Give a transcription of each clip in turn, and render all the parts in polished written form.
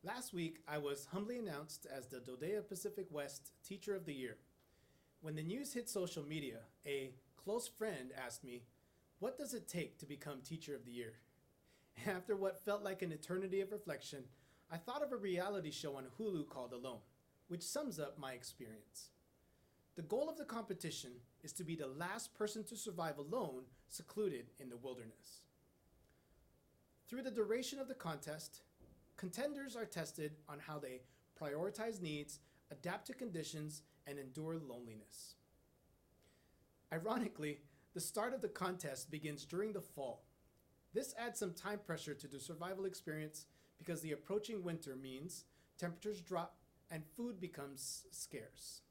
Last week, I was humbly announced as the DoDEA Pacific West Teacher of the Year. When the news hit social media, a close friend asked me, "What does it take to become Teacher of the Year?" After what felt like an eternity of reflection, I thought of a reality show on Hulu called Alone, which sums up my experience. The goal of the competition is to be the last person to survive alone, secluded in the wilderness. Through the duration of the contest, contenders are tested on how they prioritize needs, adapt to conditions, and endure loneliness. Ironically, the start of the contest begins during the fall. This adds some time pressure to the survival experience because the approaching winter means temperatures drop and food becomes scarce.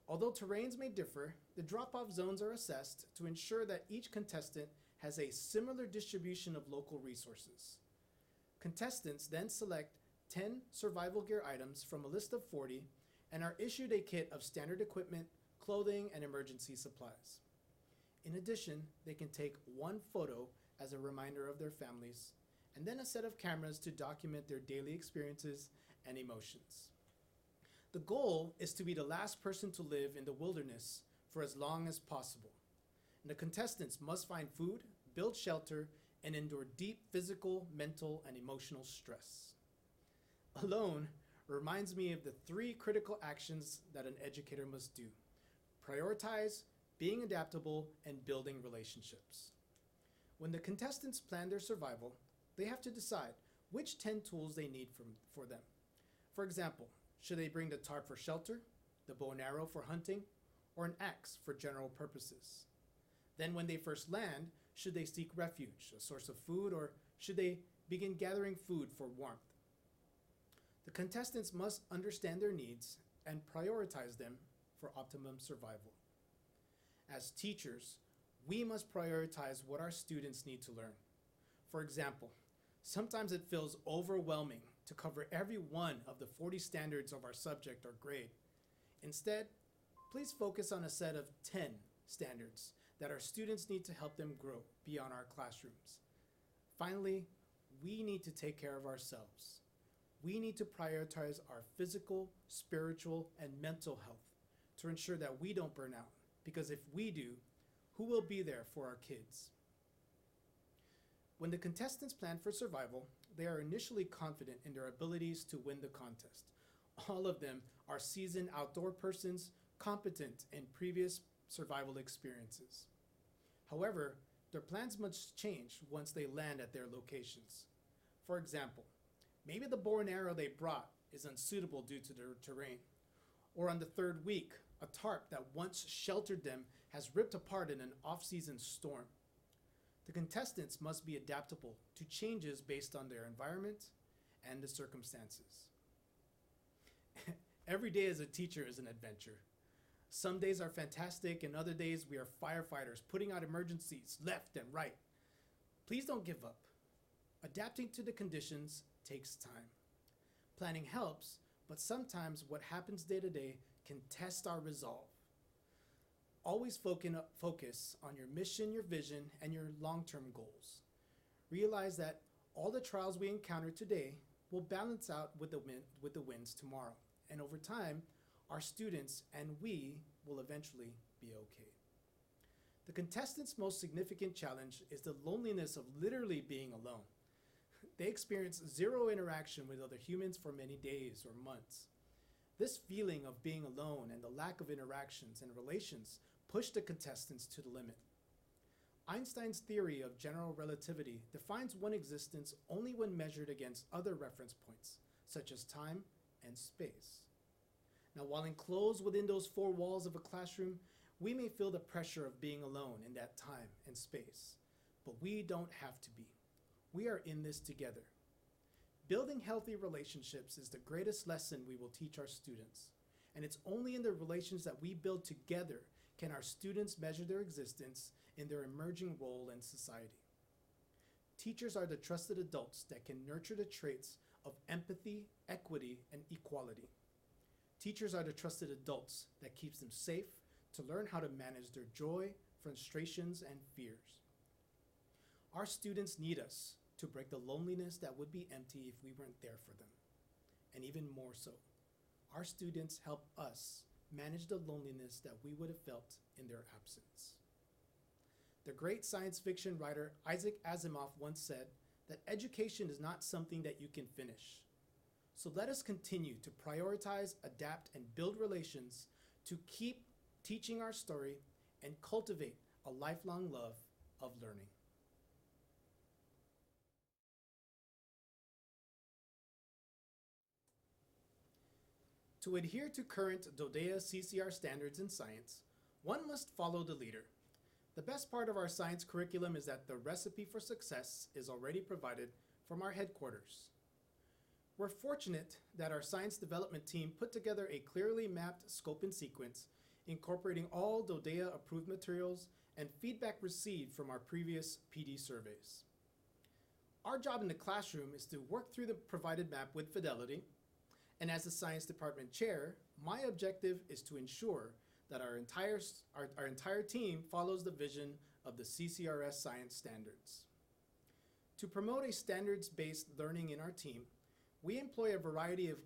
Although terrains may differ, the drop-off zones are assessed to ensure that each contestant has a similar distribution of local resources. Contestants then select 10 survival gear items from a list of 40 and are issued a kit of standard equipment, clothing, and emergency supplies. In addition, they can take one photo as a reminder of their families, and then a set of cameras to document their daily experiences and emotions. The goal is to be the last person to live in the wilderness for as long as possible. And the contestants must find food, build shelter, and endure deep physical, mental, and emotional stress. Alone reminds me of the three critical actions that an educator must do: prioritize, being adaptable, and building relationships. When the contestants plan their survival, they have to decide which 10 tools they need for them. For example, should they bring the tarp for shelter, the bow and arrow for hunting, or an axe for general purposes? Then when they first land, should they seek refuge, a source of food, or should they begin gathering food for warmth? The contestants must understand their needs and prioritize them for optimum survival. As teachers, we must prioritize what our students need to learn. For example, sometimes it feels overwhelming to cover every one of the 40 standards of our subject or grade. Instead, please focus on a set of 10 standards that our students need to help them grow beyond our classrooms. Finally, we need to take care of ourselves. We need to prioritize our physical, spiritual, and mental health to ensure that we don't burn out, because if we do, who will be there for our kids? When the contestants plan for survival, they are initially confident in their abilities to win the contest. All of them are seasoned outdoor persons, competent in previous survival experiences. However, their plans must change once they land at their locations. For example, maybe the bow and arrow they brought is unsuitable due to their terrain. Or on the third week, a tarp that once sheltered them has ripped apart in an off-season storm. The contestants must be adaptable to changes based on their environment and the circumstances. Every day as a teacher is an adventure. Some days are fantastic, and other days we are firefighters putting out emergencies left and right. Please don't give up. Adapting to the conditions takes time. Planning helps, but sometimes what happens day to day can test our resolve. Always focus on your mission, your vision, and your long-term goals. Realize that all the trials we encounter today will balance out with the wins tomorrow. And over time, our students and we will eventually be okay. The contestants' most significant challenge is the loneliness of literally being alone. They experience zero interaction with other humans for many days or months. This feeling of being alone and the lack of interactions and relations push the contestants to the limit. Einstein's theory of general relativity defines one existence only when measured against other reference points, such as time and space. Now, while enclosed within those four walls of a classroom, we may feel the pressure of being alone in that time and space, but we don't have to be. We are in this together. Building healthy relationships is the greatest lesson we will teach our students, and it's only in the relations that we build together can our students measure their existence in their emerging role in society. Teachers are the trusted adults that can nurture the traits of empathy, equity, and equality. Teachers are the trusted adults that keeps them safe to learn how to manage their joy, frustrations, and fears. Our students need us to break the loneliness that would be empty if we weren't there for them. and even more so, our students help us manage the loneliness that we would have felt in their absence. The great science fiction writer Isaac Asimov once said that education is not something that you can finish. So let us continue to prioritize, adapt, and build relations to keep teaching our story and cultivate a lifelong love of learning. To adhere to current DoDEA CCR standards in science, one must follow the leader. The best part of our science curriculum is that the recipe for success is already provided from our headquarters. We're fortunate that our science development team put together a clearly mapped scope and sequence, incorporating all DoDEA approved materials and feedback received from our previous PD surveys. Our job in the classroom is to work through the provided map with fidelity, and as the science department chair, my objective is to ensure that our entire team follows the vision of the CCRS science standards. To promote a standards-based learning in our team, we employ a variety of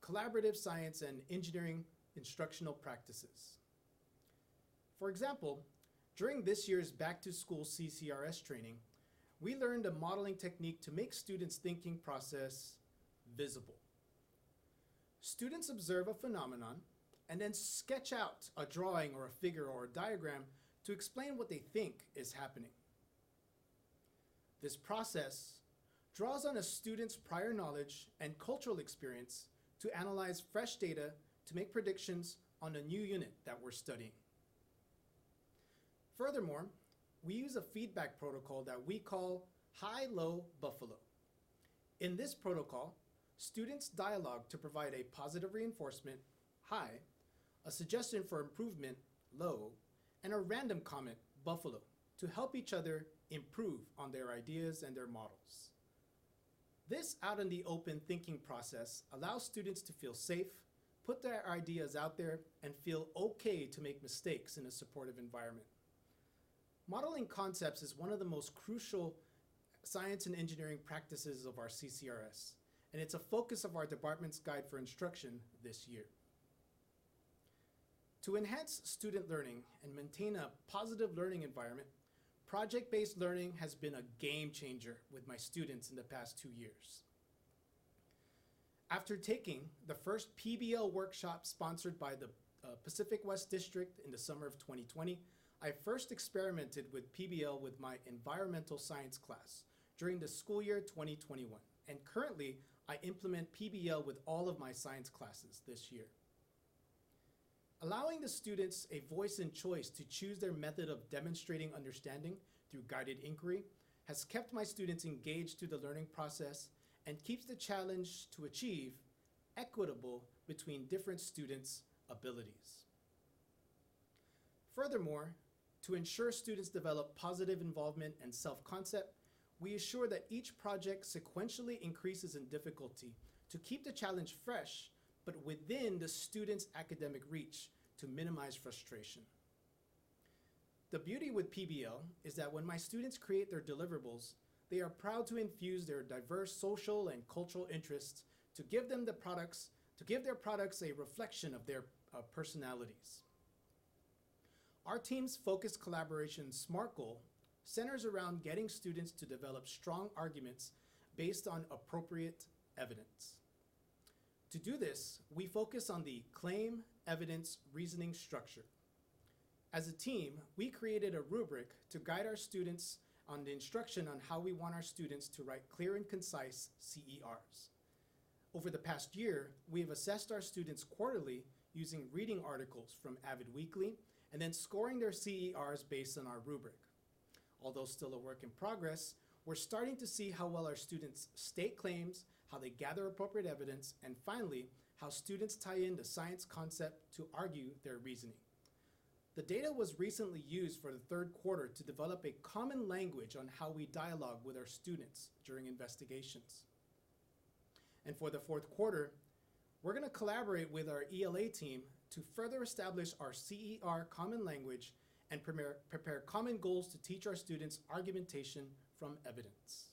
collaborative science and engineering instructional practices. For example, during this year's back-to-school CCRS training, we learned a modeling technique to make students' thinking process visible. Students observe a phenomenon and then sketch out a drawing or a figure or a diagram to explain what they think is happening. This process draws on a student's prior knowledge and cultural experience to analyze fresh data to make predictions on a new unit that we're studying. Furthermore, we use a feedback protocol that we call high-low buffalo. In this protocol, students dialogue to provide a positive reinforcement, high, a suggestion for improvement, low, and a random comment, buffalo, to help each other improve on their ideas and their models. This out in the open thinking process allows students to feel safe, put their ideas out there, and feel okay to make mistakes in a supportive environment. Modeling concepts is one of the most crucial science and engineering practices of our CCRS, and it's a focus of our department's guide for instruction this year. To enhance student learning and maintain a positive learning environment, project-based learning has been a game changer with my students in the past 2 years. After taking the first PBL workshop sponsored by the Pacific West District in the summer of 2020, I first experimented with PBL with my environmental science class during the school year 2021, and currently I implement PBL with all of my science classes this year. Allowing the students a voice and choice to choose their method of demonstrating understanding through guided inquiry has kept my students engaged through the learning process and keeps the challenge to achieve equitable between different students' abilities. Furthermore, to ensure students develop positive involvement and self-concept, we assure that each project sequentially increases in difficulty to keep the challenge fresh, but within the student's academic reach to minimize frustration. The beauty with PBL is that when my students create their deliverables, they are proud to infuse their diverse social and cultural interests to give their products a reflection of their personalities. Our team's focused collaboration SMART goal centers around getting students to develop strong arguments based on appropriate evidence. To do this, we focus on the claim, evidence, reasoning structure. As a team, we created a rubric to guide our students on the instruction on how we want our students to write clear and concise CERs. Over the past year, we have assessed our students quarterly using reading articles from Avid Weekly and then scoring their CERs based on our rubric. Although still a work in progress, we're starting to see how well our students state claims, how they gather appropriate evidence, and finally, how students tie in the science concept to argue their reasoning. The data was recently used for the third quarter to develop a common language on how we dialogue with our students during investigations. And for the fourth quarter, we're going to collaborate with our ELA team to further establish our CER common language and prepare common goals to teach our students argumentation from evidence.